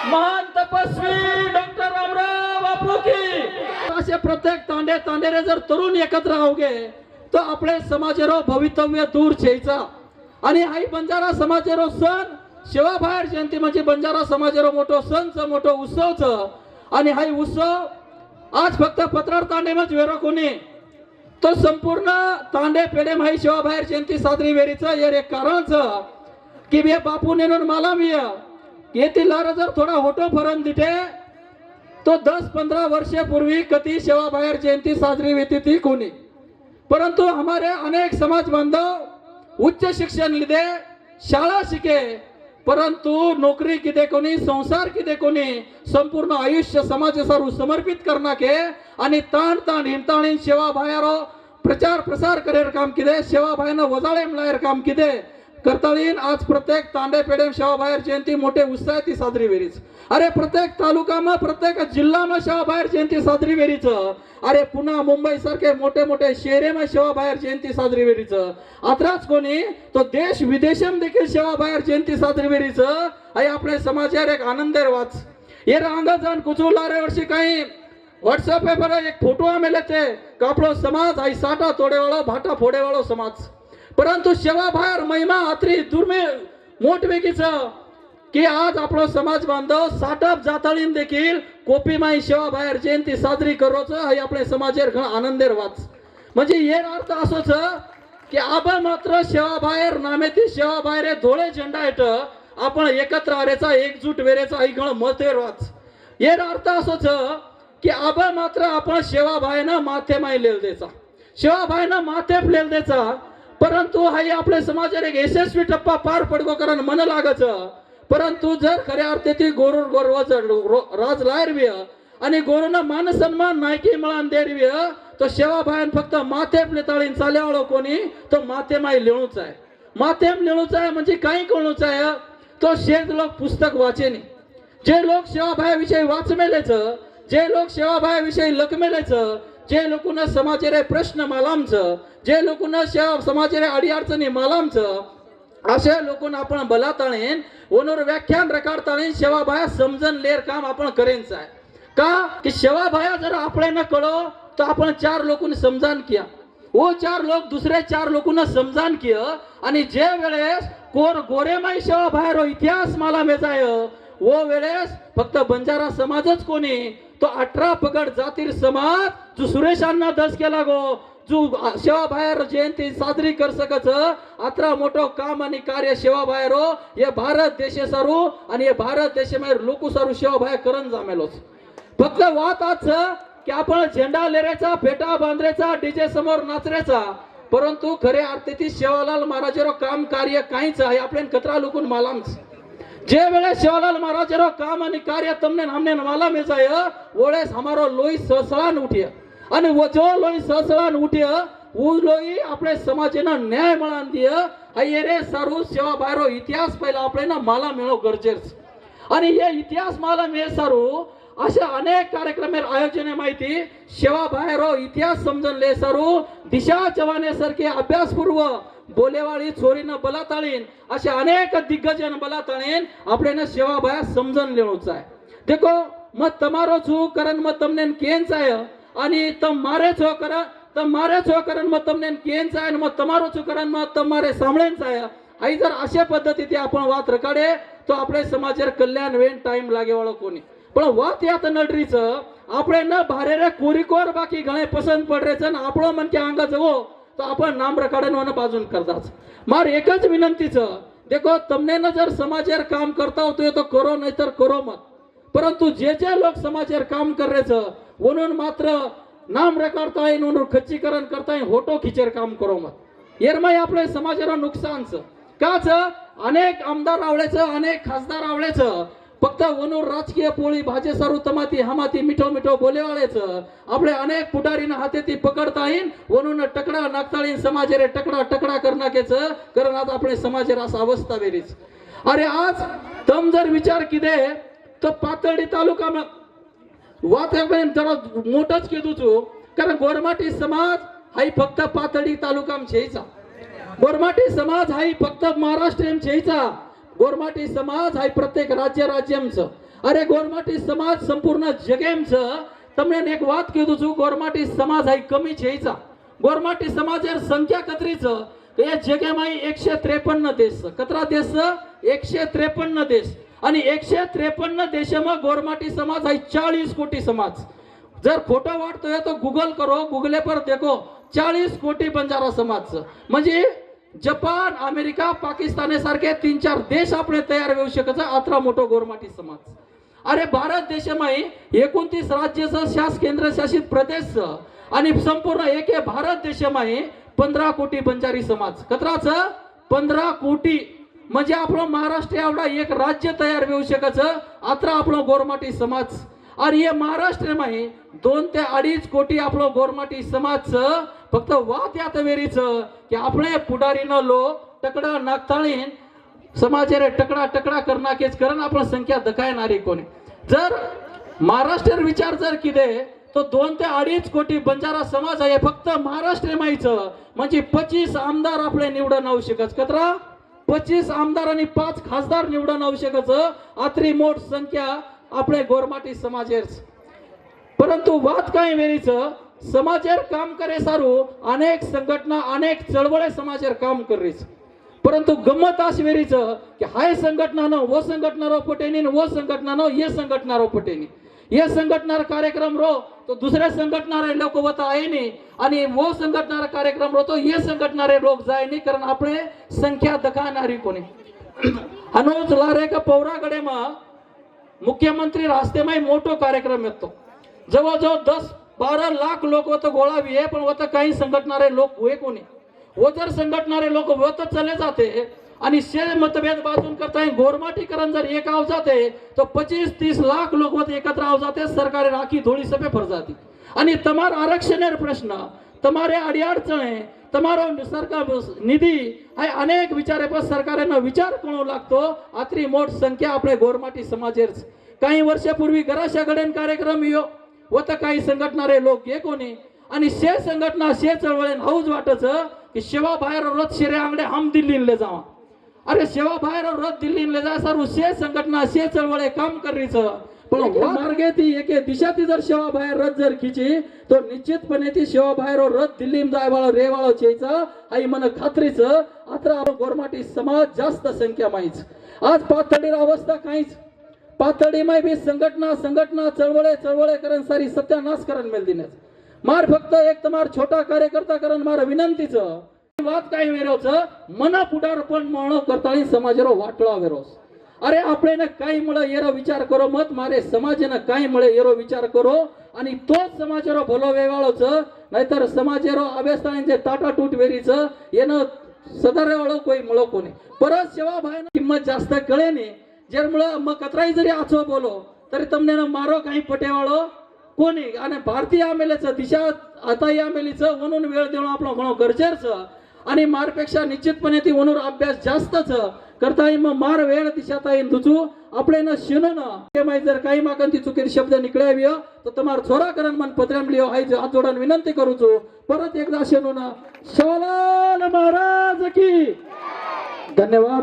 महान तपस्वी डॉक्टर रामराव बापू असे प्रत्येक तांडे तांडेरे जर तरुण एकत्र राहूगे तर आपले समाजेरो भवितव्य दूर छेयचा आणि आई बंजारा समाजेरो सण शिवाबाहेर जयंती म्हणजे बंजारा समाजेरो मोठो सणच मोठो उत्सवच आणि हाई उत्सव आज फक्त पत्रार तांडे मच वेरो कोणी तो संपूर्ण तांडे पेडे माही शिवाबाहेर जयंती साजरी वेरीचं ये एक कारणच की बे बापू नेनून मला मी येथील लार जर थोडा होटो फरक दिते तो 10-15 वर्षापूर्वी कधी शिवाबाहेर जयंती साजरी होती थी कोणी परंतु हमारे अनेक समाज बांधव उच्च शिक्षण लिदे शाळा शिके परंतु नौकरी किदे कोणी संसार किदे कोणी संपूर्ण आयुष्य समाजासारू समर्पित करना के आणि ताण ताण हिमताळीन सेवा बाहेरो प्रचार प्रसार करेर काम किदे सेवा बाहेरनं वजाळे मिळायर काम किदे करताळीन आज प्रत्येक तांडे पेडे सेवा बाहेर जयंती मोठे उत्साह ती साजरी वेरीच अरे प्रत्येक तालुकामा प्रत्येक जिल्हामा सेवा बाहेर जयंती साजरी वेरीच अरे पुन्हा मुंबई सारखे मोठे मोठे शहरेमा सेवा बाहेर जयंती साजरी वेरीच आत्राच कोणी तो देश विदेशम देखील सेवा बाहेर जयंती साजरी वेरीच आई आपले समाजावर एक आनंदेर वाच ये रांगा जाण कुचुलारे वर्षी काही व्हॉट्सअप पेपर एक फोटो आमेले ते कापडो समाज आई साठा तोडेवाळो भाटा फोडेवाळो समाज परंतु सेवा बाहेर महिमा अत्री दुर्मिळ मोठवेगीच की आज आपलो समाज बांधव साठप जाताळीन देखील कोपी माई सेवा बाहेर जयंती साजरी करोच हे आपले समाजेर घण आनंदेर वाच म्हणजे ये अर्थ असोच की आबा मात्र सेवा बाहेर नामेती सेवा बाहेर धोळे झेंडा येत आपण एकत्र आरेचा एकजूट वेरेचा ही घण मतेर वाच ये अर्थ असोच की आबा मात्र आपण सेवा बाहेरना माथे माई लेल द्यायचा सेवा बाहेरना माथे लेल द्यायचा परंतु हाई आपले समाजात एक यशस्वी टप्पा पार पडगो कारण मन लागच परंतु जर खऱ्या अर्थातील गोरुर गोरवाच राज लायरवी आणि गोरुना मान सन्मान नायकी मळान देरवी तो सेवा बायन फक्त माथे प्लेताळीन चाल्यावाळो कोणी तो माथे माई लिहूच आहे माथे लिहूच आहे म्हणजे काही कळूच आहे तो शेत लोक पुस्तक वाचेनी जे लोक सेवा बायाविषयी वाचमेलेच जे लोक सेवा बायाविषयी लकमेलेच जे लोकांना समाजारे प्रश्न मालामच जे लोकांना समाजारे अडीअडचणी मालामच अशा लोकांना आपण बलाताळेन ओनवर व्याख्यान रेकॉर्डताळेन सेवा बाया समजन लेर काम आपण करेनच आहे का की सेवा बाया जर आपले न कळो तर आपण 4 लोकांना समजान किया वो 4 लोक दुसरे 4 लोकांना समजान किया आणि जे वेळेस कोर गोरेमाई सेवा बाहेर इतिहास मला मेजाय वो वेळेस फक्त बंजारा समाजच कोणी तो 18 पगड जातीर समाज जो सुरेशांना दस केला गो जो सेवा बाहेर जयंती साजरी कर सकच अत्रा मोठो काम आणि कार्य सेवा बाहेर हे भारत देशासारू आणि हे भारत देशामध्ये लोक सारू सेवा बाहेर करण जामेलोच फक्त वात आज की आपण झेंडा लेरायचा फेटा बांधरायचा डीजे समोर नाचरायचा परंतु खरे अर्थातील सेवालाल महाराजरो काम कार्य काहीच आहे आपण कतरा लोकून मालामच जे वेळे सेवालाल महाराजरो काम आणि कार्य तमने हमने माला मेजाय ओळेस हमारो लोई सहसळान उठिय आणि वो जो लोई सहसळान उठिय वो लोई आपले समाजेना न्याय मळान दिय अयरे सारू सेवा बाहेरो इतिहास पहिला आपल्याला माला मिळो गरजेच आणि हे इतिहास माला मिळे सारू अशा अनेक कार्यक्रमेर आयोजने माहिती सेवा बाहेरो इतिहास समजन ले सारू दिशा जवानेसारखे अभ्यासपूर्व बोलेवाळी चोरीनं बलाताळीन अशा अनेक दिग्गजन बलाताळीन आपल्याला सेवा बाया समजन लेणूच आहे देखो मग तमारो छू कारण मग तमने केंच आहे आणि तम मारे छो करा तम मारे छो कारण मग तमने केंच आहे मग तमारो छू कारण मग तमारे सांभळेंच आहे आई जर अशा पद्धतीने आपण वात रकाडे तो आपले समाजावर कल्याण वेन टाइम लागेवाळो कोणी पण वात यात नडरीच आपले न भारेरे कोरिकोर बाकी गळे पसंत पडरेच आपलो मन के अंगा जवो तो आपण नाम रकाडन वन बाजून करताच मार एकच विनंतीच देखो तमने न जर समाजेर काम करता होतो तो करो नाही तर करो मत परंतु जे जे लोक समाजेर काम कररेच म्हणून मात्र नाम रेकॉर्डता येईन म्हणून खच्चीकरण करता येईन होटो खिचेर काम करो मत येरमाई आपले समाजाला नुकसानच काच अनेक आमदार आवळेच अनेक खासदार आवळेच फक्त वनूर राजकीय पोळी भाजे सारू तमाती हमाती मिठो मिठो बोलेवाळेच आपले अनेक पुढारीनं हाते ती पकडता येईन वनून टकडा नागताळीन समाजेरे टकडा टकडा करनाकेच कारण आज आपले समाजेर असा अवस्था वेरीच अरे आज तम जर विचार किदे तर पातळी तालुका वात जरा मोठच केदूचो कारण गोरमाटी समाज हाई फक्त पातळी तालुकाम छेयचा गोरमाटी समाज हाई फक्त महाराष्ट्रीयन छेयचा गोरमाटी समाज हाई प्रत्येक राज्य राज्यमच અરે ગોરમાટી સમાજ સંપૂર્ણ જગેમ છે. તમને એક વાત કીધું છું, ગોરમાટી સમાજ આ કમી છે ઈचा. ગોરમાટી સમાજેર સંખ્યા કતરી છે કે એ જગ્યામાં 153 દેશ છે. કતરા દેશ છે? 153 દેશ. आणि 153 देशाમાં ગોરમાટી સમાજ આ 40 कोटी समाज. जर खोटं वाटतोय तो गूगल करो, गूगल पर देखो 40 कोटी बंजारा समाज છે. म्हणजे जपान, अमेरिका, पाकिस्तान सारखे 3-4 देश આપણે तयार होऊ शकत आत्रा मोठो ગોરમાટી समाज. अरे भारत देशाમાં 29 राज्य केंद्र शासित प्रदेश आणि संपूर्ण एक भारत देशाમાં 15 कोटी बंजारी समाज. कतराचं? 15 कोटी. म्हणजे आपलं महाराष्ट्र एवढा एक राज्य तयार होऊ शकत आत्रा आपलं ગોરમાટી समाज. आणि हे महाराष्ट्रामध्ये 2 ते 2.5 कोटी आपलं ગોરમાટી समाज. फक्त वाद यात वेरीच की आपले पुढारी न लो टकडा नागताळीन समाजारे टकडा टकडा करनाकेच करण आपण संख्या दखायणारी कोणी. जर महाराष्ट्र विचार जर किदे तो 2 ते 2.5 कोटी बंजारा समाज आहे फक्त महाराष्ट्र माहीचं. म्हणजे 25 आमदार आपले निवडून येऊ शकत. कतरा? 25 आमदार आणि 5 खासदार निवडून येऊ शकत. आत्री मोठ संख्या आपले ગોરમાટી समाजेर. परंतु वाद काय वेरीच समाजेर काम करे सारू अनेक संघटना अनेक चळवळे समाजेर काम करीच. परंतु गम्मत अशी वेरीच की हाय संघटनानो वो संघटनारो पटेनी वो संघटनानो ये संघटनारो पटेनी. ये संघटनार कार्यक्रम रो तो दुसरे संघटनारे लोक वता आहे नाही आणि वो संघटनार कार्यक्रम रो तो ये संघटनारे लोक जाय नाही कारण आपले संख्या दखाणारी कोणी. अनुज लारे का पौरागडे मा मुख्यमंत्री रास्ते में मोटो कार्यक्रम येतो. जवळजवळ 10-12 लाख लोक वत गोळावी आहे पण वत काही संघटनारे लोक हुए कोणी. वो जर संघटनारे लोक वत चले जाते आणि शे मतभेद बाजून करता ગોરમાટીકરણ जर एक आव जाते तो 25-30 लाख लोक वत एकत्र आव जाते. सरकारी राखी धोळी सभे फर जाती आणि तमार आरक्षणेर प्रश्न તમારે અડીઅડચણે તમારો સરકાર નિધિ આ અનેક વિચારે પર સરકારેનો વિચાર કોણો લાગતો આટલી મોટ સંખ્યા આપણે ગોરમાટી સમાજેર. काही वर्षापूर्वी घराशागडेन कार्यक्रम यो वत काही संघटनारे लोक ये कोणी आणि शे संघटना शे चळवळेन हाऊज वाटच की शेवा बाहेर रथ शिरे आंगडे हम दिल्लीले जावा. अरे शेवा बाहेर रथ दिल्लीले जा सर्व शे संघटना शे चळवळे काम करीच. पण मार्गे ती एक दिशा ती जर शेवा बाहेर रथ जर खिची तो निश्चितपणे ती शेवा बाहेर रथ दिल्ली जाय वाळो रे वाळो चेचा आई मन खात्रीच आत्रा ગોરમાટી समाज जास्त संख्या माहीच. आज पातळीर अवस्था काहीच पातळी माय बी संघटना संघटना चळवळे चळवळे करण सारी सत्यानाश करण मेल दिनेच. मार फक्त एक तमार छोटा कार्यकर्ता करण मार विनंतीच વાત કાઈ વેરો છે મના પુડારપણ માણો કરતાળી સમાજરો વાટળા વેરોસ. અરે આપણે ને કાઈ મળે એરો વિચાર કરો મત મારે સમાજને કાઈ મળે એરો વિચાર કરો અને તો જ સમાજરો ભલો વેવાળો છે. નહીતર સમાજરો અવેસ્તાણી જે તાટા તૂટ વેરી છે એનો સદારે વાળો કોઈ મળો કોને. પરત સેવા ભાઈની કિંમત જાસ્ત કળે ને જેર મળે મ કતરાઈ જરી આછો બોલો તરી તમને મારો કાઈ પટેવાળો कोणी. आणि भारतीय आमेलेचं दिशा आता या आमेलीचं म्हणून वेळ देणं आपलं घणो गरजेचं आणि मारपेक्षा निश्चितपणे ती वनूर अभ्यास जास्तच करता मग मार वेळ दिशात येईल दुचू आपले न शिनो ना ते माहिती जर काही मागन ती चुकीचे शब्द निकळावी तर तुम्हाला छोरा करण मन पत्र्याम लिओ हाय हात जोडून विनंती करूचो परत एकदा शिनो ना. शिवलाल महाराज की धन्यवाद.